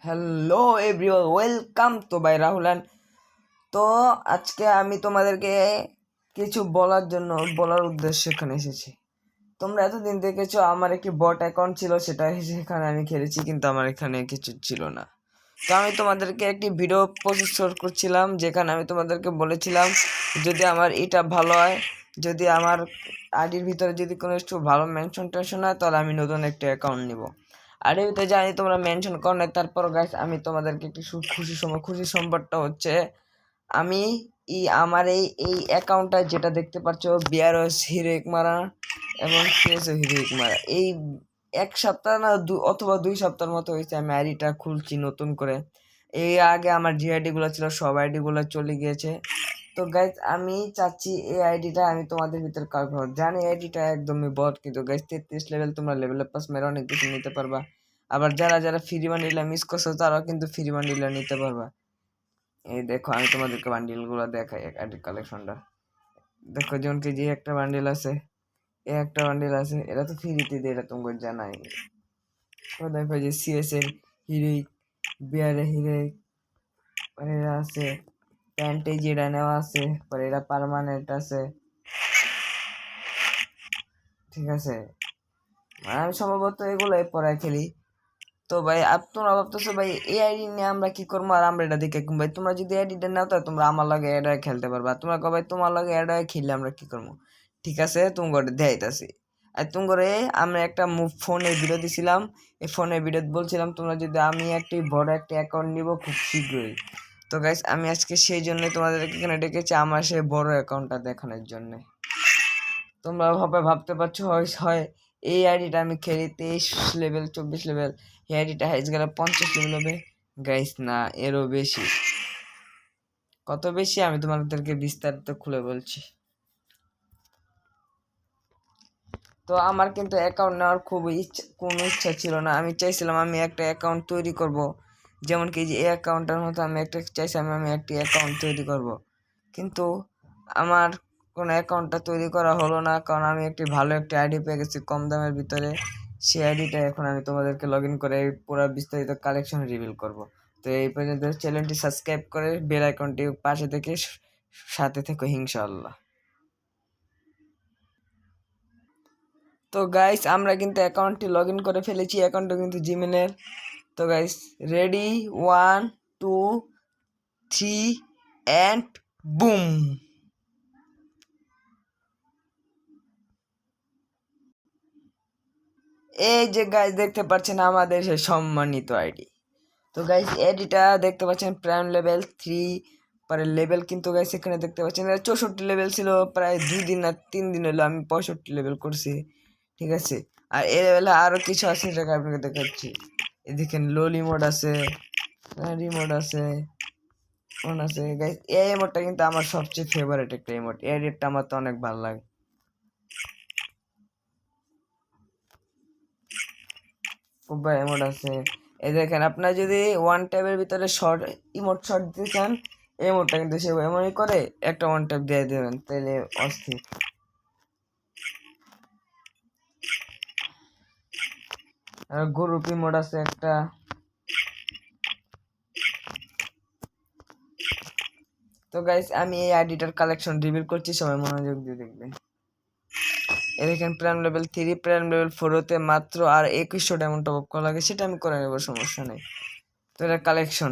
Hello everyone, welcome তো by রাহুলান। তো আজকে আমি তোমাদেরকে কিছু বলার উদ্দেশ্যে এখানে এসেছি। তোমরা এতদিন দেখেছো আমার একটি বট অ্যাকাউন্ট ছিল, সেখানে আমি খেলেছি, কিন্তু আমার এখানে কিছু ছিল না। তো আমি তোমাদেরকে একটি ভিডিও পোস্ট করছিলাম, যেখানে আমি তোমাদেরকে বলেছিলাম যদি আমার এটা ভালো হয়, যদি আমার আইডির ভিতরে যদি কোনো একটু ভালো মেনশন টেনশন হয়, তাহলে আমি নতুন একটা অ্যাকাউন্ট নিব। আর এতে জানি তোমরা মেনশন করো না। তারপর গাইস, আমি তোমাদেরকে একটি খুশি সংবাদটা হচ্ছে, আমি আমার এই অ্যাকাউন্টটা যেটা দেখতে পাচ্ছ, বিআরএস হিরোইক মারা এবং সিএসও হিরোইক মারা, এই এক সপ্তাহ না অথবা 2 সপ্তাহের মতো হয়েছে আমি আইডিটা খুলছি নতুন করে। এই আগে আমার যে আইডিগুলো ছিল সব আইডিগুলো চলে গিয়েছে। তো গাইজ, আমি চাচ্ছি এই আইডিটা আমি তোমাদের ভিতরে কাউকে জানি আইডিটা একদমই বট, কিন্তু গাইজ 33 লেভেল তোমরা লেভেল পাস মেরে অনেক কিছু নিতে পারবা। আবার যারা ফ্রি বান্ডিলটা মিস করছো তারাও কিন্তু ফ্রি বান্ডিলটা নিতে পারবা। এই দেখো, আমি তোমাদেরকে বান্ডিলগুলো দেখাই, আইডি কালেকশনটা দেখো। যেমন কি যে একটা বান্ডিল আছে, একটা বান্ডিল আছে, এটা তো ফ্রিতে দিয়ে, এটা তোমাকে জানাই। তো দেখো যে সিএস এর হিরোইক, বিয়ারের হিরোইক, এরা আছে, প্যান্টে যেটা নেওয়া আছে, পরে এরা পার্মানেন্ট আছে, ঠিক আছে। আমি সম্ভবত এগুলোই পরে খেলি। তো ভাই তোমরা ভাবতেছো ভাই এই আইডি নিয়ে আমরা কি করবো, আর আমরা এটা দেখে ভাই তোমরা যদি আইডিটা নাও তাহলে তোমরা আমার লগে এটা খেলতে পারবা। তোমরা কো ভাই তোমার লগে এটা খেললে আমরা কি করবো, ঠিক আছে, তুমি করে দেখাইতেছি। আর তুমি করে আমরা একটা ফোনে ভিডিও দিছিলাম, এই ফোনে ভিডিও বলছিলাম তোমরা যদি আমি একটি বড় একটা অ্যাকাউন্ট নিব খুব শীঘ্রই। তো গাইস, আমি আজকে সেই জন্য তোমাদেরকে এখানে ডেকেছি, আমার সেই বড় অ্যাকাউন্টটা দেখানোর জন্য। তোমরা ভাবতে পারছো হয় এই আইডিটা আমি খেলি 23 লেভেল 24 লেভেল, এই আইডিটা হাইজ গেলে 50 লেভেল হবে। গাইস না, এরও বেশি। কত বেশি আমি তোমাদেরকে বিস্তারিত খুলে বলছি। তো আমার কিন্তু অ্যাকাউন্ট নেওয়ার কোনো ইচ্ছা ছিল না। আমি চাইছিলাম আমি একটা অ্যাকাউন্ট তৈরি করব, যেমন কি যে এই অ্যাকাউন্টের মতো আমি একটি অ্যাকাউন্ট তৈরি করব, কিন্তু আমার কোনো অ্যাকাউন্টটা তৈরি করা হলো না, কারণ আমি একটি ভালো একটি আইডি পেয়ে গেছি কম দামের ভিতরে। সেই আইডিটা এখন আমি তোমাদেরকে লগ ইন করে পুরো বিস্তারিত কালেকশন রিভিল করব। তো এই পর্যন্ত চ্যানেলটি সাবস্ক্রাইব করে বেল আইকনটি পাশে থেকে সাথে থেকো ইনশাআল্লাহ। তো গাইস, আমরা কিন্তু অ্যাকাউন্টটি লগ ইন করে ফেলেছি, অ্যাকাউন্টটা কিন্তু জিমেলের। তো গাইস, রেডি, 1 2 3 অ্যান্ড বুম। এই যে গাইস দেখতে পাচ্ছেন আমাদের সেই সম্মানিত আইডি। তো গাইস আইডিটা দেখতে পাচ্ছেন প্রাইম লেভেল 3, পরে লেভেল কিন্তু গাইস এখানে দেখতে পাচ্ছেন 64 লেভেল ছিল, প্রায় 2 দিন না 3 দিন হলো আমি 65 লেভেল করছি, ঠিক আছে। আর এই লেভেলে আরো কিছু আছে, যেটা আপনাকে দেখাচ্ছি। এই দেখেন লোলি মোড আছে, রিমোড আছে, ফোন আছে। গাইস এই ইমোটটা কিন্তু আমার সবচেয়ে ফেভারিট একটা ইমোট, এই এডিটটা আমার তো অনেক ভালো লাগে। কুব্বা ইমোট আছে। এই দেখেন, আপনার যদি ওয়ান ট্যাবের ভিতরে শর্ট দিতে চান, এই ইমোটটা কিন্তু সে এমনই করে, একটা ওয়ান ট্যাপ দিয়ে দেবেন, তাহলে অস্থির। আর গ্রুপ ইমোট আছে একটা। তো গাইস, আমি এই আইডিটার কালেকশন রিভিল করছি, সবাই মনোযোগ দিয়ে দেখবেন। এই দেখেন প্রাইম লেভেল 3, প্রাইম লেভেল 4 হতে মাত্র আর 2100 ডায়মন্ড টপ আপ করা লাগে, সেটা আমি করে নেবো, সমস্যা নেই। তো এটা কালেকশন,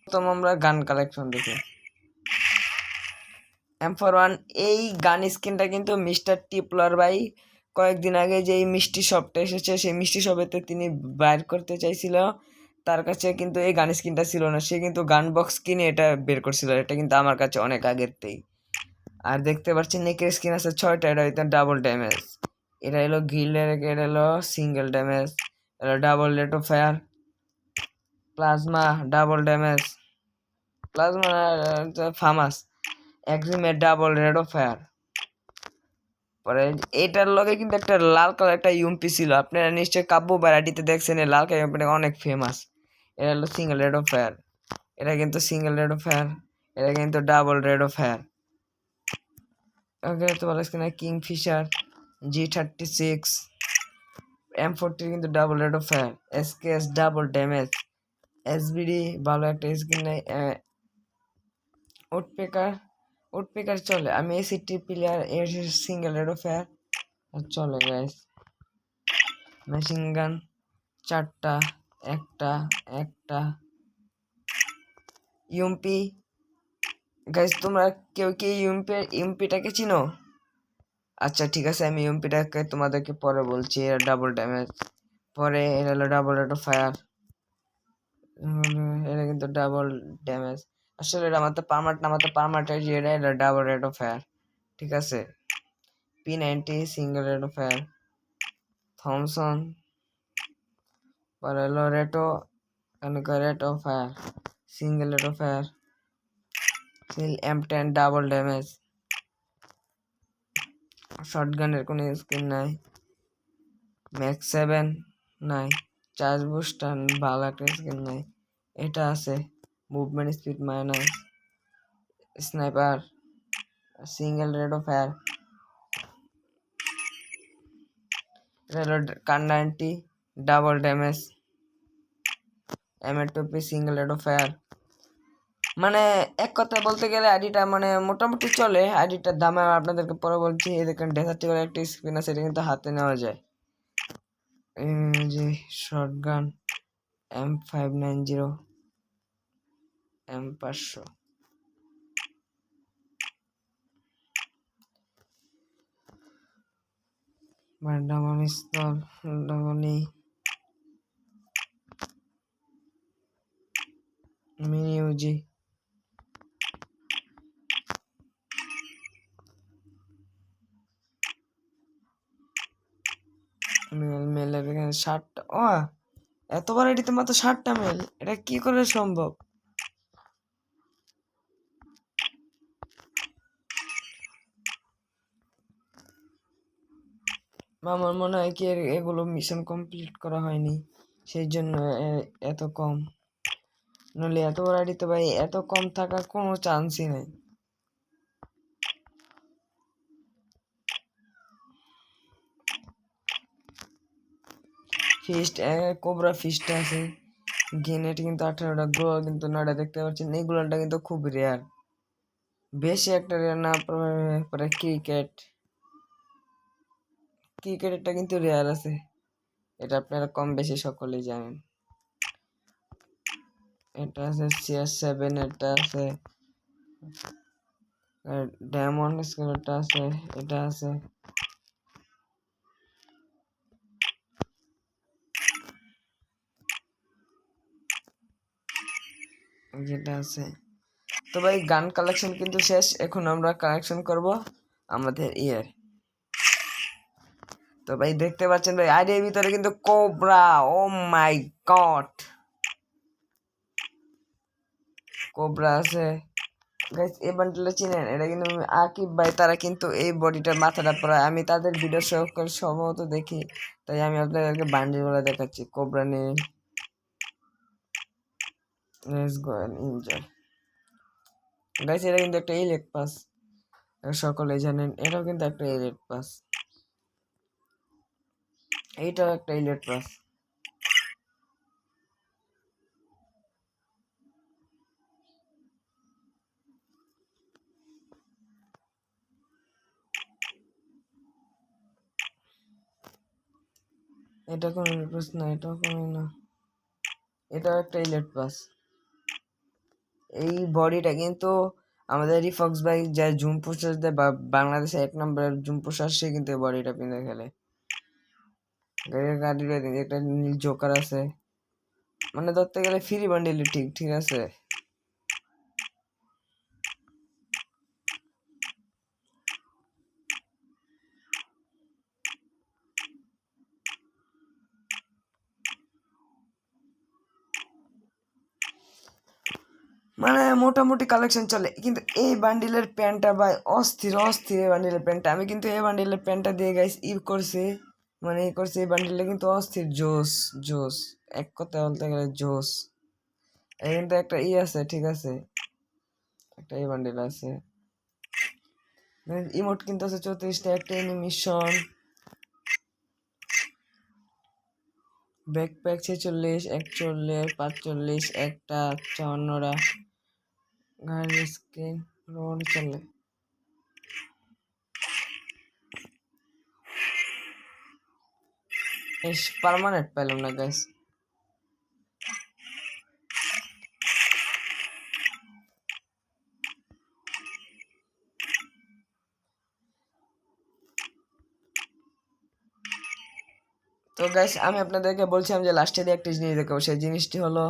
প্রথম আমরা গান কালেকশন দেখি। M41, এই গান স্কিনটা কিন্তু মিস্টার টিপলার ভাই কয়েকদিন আগে যে মিষ্টি শপটা এসেছে, সেই মিষ্টি শপেতে তিনি বাইর করতে চাইছিল, তার কাছে কিন্তু এই গান স্কিনটা ছিল না, সে কিন্তু গান বক্স কিনে এটা বের করছিল। এটা কিন্তু আমার কাছে অনেক আগেরতেই। আর দেখতে পাচ্ছেন নেকের স্কিন আছে 6টা, এটা হইতো ডাবল ড্যামেজ। এটা হলো গিল্ডের, এটা হলো সিঙ্গেল ড্যামেজ, এটা double rate of fire, plasma double damage, plasma FAMAS এক্সিমের ডাবল রেট অফ ফায়ার। পরে এটার লগে কিন্তু একটা লাল কালার একটা ইউএমপি ছিল, আপনারা নিশ্চয়ই কাব্য ভ্যারাইটিতে দেখছেন, এই লাল কালার ইউএমপি অনেক ফেমাস। এটা হলো সিঙ্গেল রেড অফ ফায়ার, এটা কিন্তু সিঙ্গেল রেড অফ ফায়ার, এটা কিন্তু ডাবল রেড অফ ফায়ার। ওকে, তো বলে কিংফিশার G36, M40 কিন্তু double rate of fire, SKS double damage, SBD ভালো একটা স্কিন নেই, উডপেকার চলে। আমি ACT প্লেয়ার, এর সিঙ্গেল রেট অফ ফায়ার চলে গাইস। মেশিন গান 4টা, একটা একটা ইউএমপি। গাইস তোমরা কেউ কি ইউএমপিটাকে চিনো? আচ্ছা ঠিক আছে, আমি ইউএমপিটাকে তোমাদেরকে পরে বলছি। এর ডাবল ড্যামেজ, পরে এর হলো ডাবল রেট অফ ফায়ার, এটা কিন্তু ডাবল ড্যামেজ। আসলে এটা আমার তো পার্মানেন্ট, আমার তো পার্মানেন্ট এটা ডাবল রেট অফ ফায়ার, ঠিক আছে। P90 single rate of fire, Thompson, পরে হলো রেটো rate of fire, single rate of fire, M10 double damage. শটগানের কোনো স্কিন নাই, ম্যাক্স 7 নাই, চার্জ বুস্টার ভালো একটা স্কিন নাই। এটা আছে movement speed minus, sniper, single rate of fire, car 90 double damage, M2P single rate of fire. মানে এক কথায় বলতে গেলে আইডিটা মানে মোটামুটি চলে। আইডিটার দাম আমি আপনাদেরকে পরে বলছি। এই দেখেন ডেসার্টি করে একটা স্ক্রিন আছে, এটা কিন্তু হাতে নেওয়া যায়। যে শটগান M590, M500, ডাবল পিস্তল, ডাবল মিনি ইউজি, মেলের এখানে 60টা। ও এতবার এটিতে মাত্র 60টা মেল, এটা কি করে সম্ভব? আমার মনে হয় কি এগুলো মিশন কমপ্লিট করা হয়নি, সেই জন্য এত কম। নইলে এত বড় আইডিতে ভাই এত কম থাকার কোনো চান্সই নেই। ফিস্ট, কোবরা ফিস্ট আছে, গেনেট কিন্তু 18টা, গ্লো কিন্তু 9টা, দেখতে পাচ্ছেন। এই গ্লোটা কিন্তু খুব রেয়ার, বেশি একটা রেয়ার না। পরে ক্রিকেটটা কিন্তু রেয়ার আছে, এটা আপনারা কম বেশি সকলেই জানেন। এটা আছে CS7, এটা আছে ডায়মন্ড স্কেলটা আছে, এটা আছে যেটা আছে। তো ভাই গান কালেকশন কিন্তু শেষ, এখন আমরা কালেকশন করব আমাদের তো ভাই দেখতে পাচ্ছেন ভাই আইডির ভিতরে কিন্তু কোবরা, ও মাই গড, কোবরা আছে গাইস। এই বান্ডেলটা চিনেন? এটা কিন্তু আকিব ভাই, তারা কিন্তু এই বডিটার মাথাটা পরায়। আমি তাদের ভিডিও সম্ভবত দেখি, তাই আমি আপনাদেরকে বান্ডেলগুলো দেখাচ্ছি। কোবরা নিয়ে let's go and enjoy guys. এটা কিন্তু একটা ইলেট পাস, সকলেই জানেন। এটাও কিন্তু একটা ইলেট পাস, এইটাও একটা ইলেট পাস। এটা কোনো ইলেট পাস না, এটাও কোনো না, এটাও একটা ইলেট পাস। এই বডিটা কিন্তু আমাদের রিফক্স ভাই যা জুম প্রসেস দেয়, বাংলাদেশে 1 নম্বরের জুম প্রসেস, সে কিন্তু এই বডিটা পিনে খেলে। গাড়ির একটা নীল জোকার আছে, মানে ধরতে গেলে ফ্রি বান্ডিল, ঠিক ঠিক আছে। মানে মোটামুটি কালেকশন চলে, কিন্তু এই বান্ডিলের প্যান্টটা ভাই অস্থির অস্থির। এই বান্ডিলের প্যান্টটা আমি কিন্তু এই বান্ডিলের প্যান্টটা দিয়ে গাইস করছি, মানে করছি। এই বান্ডিলটা কিন্তু অস্থির, জোস জোস, এক কথায় বলতে গেলে জোস। এই কিন্তু একটা আছে, ঠিক আছে, একটা এই বান্ডিল আছে। ইমোট কিন্তু আছে 34টা, একটা অ্যানিমেশন, ব্যাকপ্যাক 46, 41, 45, একটা 54টা গাড়ির স্ক্রিন রোড চলে। পার্মানেন্ট পেলাম না গাইস। তো গাইস আমি আপনাদেরকে বলছিলাম যে লাস্টে দিয়ে একটা জিনিস দেখাবো, সেই জিনিসটি হলো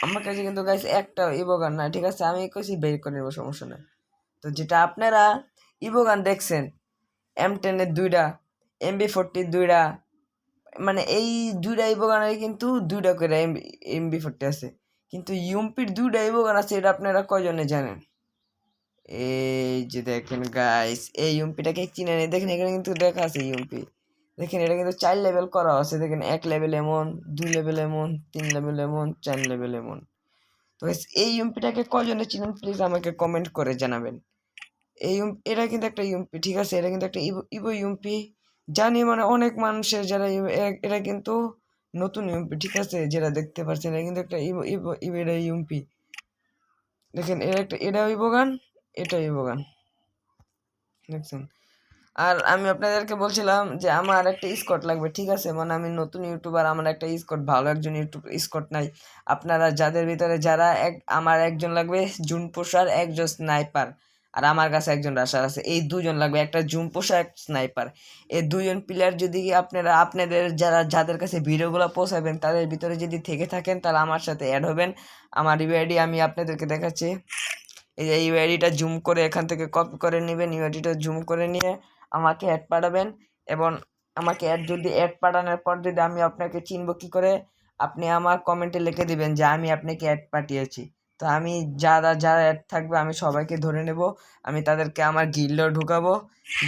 আমার কাছে কিন্তু গাইস একটা ইবোগান না, ঠিক আছে, আমি কইছি বের করে নেবো, সমস্যা নাই। তো যেটা আপনারা ইবোগান দেখছেন, M10 এর 2টা, MB40 2টা, মানে এই 2টা ইবোগানের কিন্তু 2টা করে MB40 আছে, কিন্তু ইউএমপির 2টা ইবোগান আছে। এটা আপনারা কয়জনে জানেন? এই যে দেখেন গাইস, এই ইউএমপিটাকে চিনে নেই, দেখেন এখানে কিন্তু দেখা আছে ইউএমপি, দেখেন এটা কিন্তু 4 লেভেল করা আছে, দেখেন 1 লেভেল এমন, 2 লেভেল এমন, 3 লেভেল এমন, 4 লেভেল এমন। তো guys, এই ইউএমপিটাকে কয়জনে চিনেন প্লিজ আমাকে কমেন্ট করে জানাবেন। এটা কিন্তু একটা ইউএমপি, ঠিক আছে, এটা কিন্তু একটা ইভো ইউএমপি, জানি মানে অনেক মানুষের যারা এটা কিন্তু নতুন ইউএমপি, ঠিক আছে, যেটা দেখতে পাচ্ছেন এটা কিন্তু একটা ইভো ইভো ইভো এটা ইউএমপি। দেখেন এটা ইভো গান, এটা ইভো গান, দেখছেন। আর আমি আপনাদেরকে বলছিলাম যে আমার একটা স্কট লাগবে, ঠিক আছে, মানে আমি নতুন ইউটিউবার, আমার একটা স্কট, ভালো একজন ইউটিউব স্কট নাই। আপনারা যাদের ভিতরে যারা আমার একজন লাগবে জুন পোষার, একজন স্নাইপার, আর আমার কাছে একজন রাশার আছে, এই দুজন লাগবে, একটা জুন পোষা, এক স্নাইপার। এই দুজন প্লেয়ার যদি আপনারা আপনাদের যাদের কাছে ভিডিওগুলো পৌঁছাবেন তাদের ভিতরে যদি থেকে থাকেন তাহলে আমার সাথে অ্যাড হবেন। আমার ইউআইডি আমি আপনাদেরকে দেখাচ্ছি, এই যে ইউআইডিটা জুম করে এখান থেকে কপি করে নেবেন, ইউআইডিটা জুম করে নিয়ে আমাকে অ্যাড পাঠাবেন। এবং আমাকে যদি অ্যাড পাঠানোর পর যদি আমি আপনাকে চিনব কি করে, আপনি আমার কমেন্টে লিখে দিবেন যে আমি আপনাকে অ্যাড পাঠিয়েছি। তো আমি যারা যারা অ্যাড থাকবে আমি সবাইকে ধরে নেব, আমি তাদেরকে আমার গিল্ডে ঢুকাবো,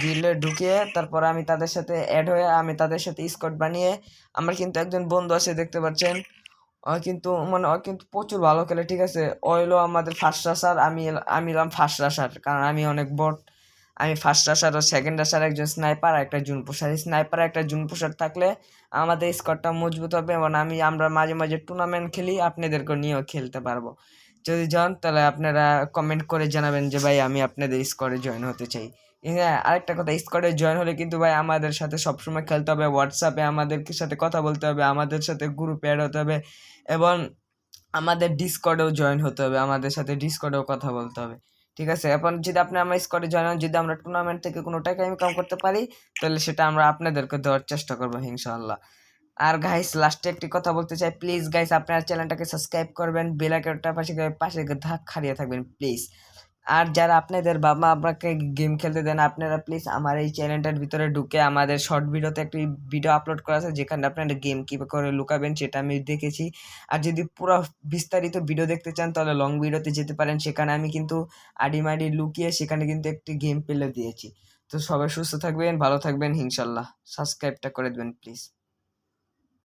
গিল্ডে ঢুকিয়ে তারপর আমি তাদের সাথে অ্যাড হয়ে আমি তাদের সাথে স্কট বানিয়ে, আমার কিন্তু একজন বন্ধু আছে দেখতে পাচ্ছেন, ও কিন্তু মানে ও কিন্তু প্রচুর ভালো খেলে, ঠিক আছে, ও হলো আমাদের ফার্স্ট রাশার, আমি এলাম ফার্স্ট রাশার, কারণ আমি অনেক বট। আমি ফার্স্ট রাশার ও সেকেন্ড রাশার, একজন স্নাইপার, একটা জুন পোষার। স্নাইপার একটা জুন পোষার থাকলে আমাদের স্কোয়াডটা মজবুত হবে এবং আমরা মাঝে মাঝে টুর্নামেন্ট খেলি, আপনাদেরকে নিয়েও খেলতে পারবো। যদি যান তাহলে আপনারা কমেন্ট করে জানাবেন যে ভাই আমি আপনাদের স্কোয়াডে জয়েন হতে চাই। হ্যাঁ, আরেকটা কথা, স্কোয়াডে জয়েন হলে কিন্তু ভাই আমাদের সাথে সবসময় খেলতে হবে, হোয়াটসঅ্যাপে আমাদের সাথে কথা বলতে হবে, আমাদের সাথে গ্রুপে অ্যাড হতে হবে এবং আমাদের ডিসকর্ডেও জয়েন হতে হবে, আমাদের সাথে ডিসকর্ডেও কথা বলতে হবে, ঠিক আছে। এখন যদি আপনি আমার স্কোয়াডে জয়েন হন, যদি আমরা টুর্নামেন্ট থেকে কোনো টাকা ইনকাম করতে পারি তাহলে সেটা আমরা আপনাদেরকে দেওয়ার চেষ্টা করবো ইনশাআল্লাহ। আর গাইস লাস্টে একটি কথা বলতে চাই, প্লিজ গাইস আপনারা চ্যানেলটাকে সাবস্ক্রাইব করবেন, বেল আইকনটা পাশে ধাক খাড়িয়ে থাকবেন প্লিজ। আর যারা আপনাদের বাবা আপনাকে গেম খেলতে দেন, আপনারা প্লিজ আমার এই চ্যানেলটার ভিতরে ঢুকে আমাদের শর্ট ভিডিওতে একটি ভিডিও আপলোড করা আছে যেখানে আপনারা গেম কীভাবে করে লুকাবেন সেটা আমি দেখেছি। আর যদি পুরো বিস্তারিত ভিডিও দেখতে চান তাহলে লং ভিডিওতে যেতে পারেন, সেখানে আমি কিন্তু আডিমাডি লুকিয়ে সেখানে কিন্তু একটি গেম প্লে দিয়েছি। তো সবাই সুস্থ থাকবেন, ভালো থাকবেন, ইনশাল্লাহ সাবস্ক্রাইবটা করে দেবেন প্লিজ।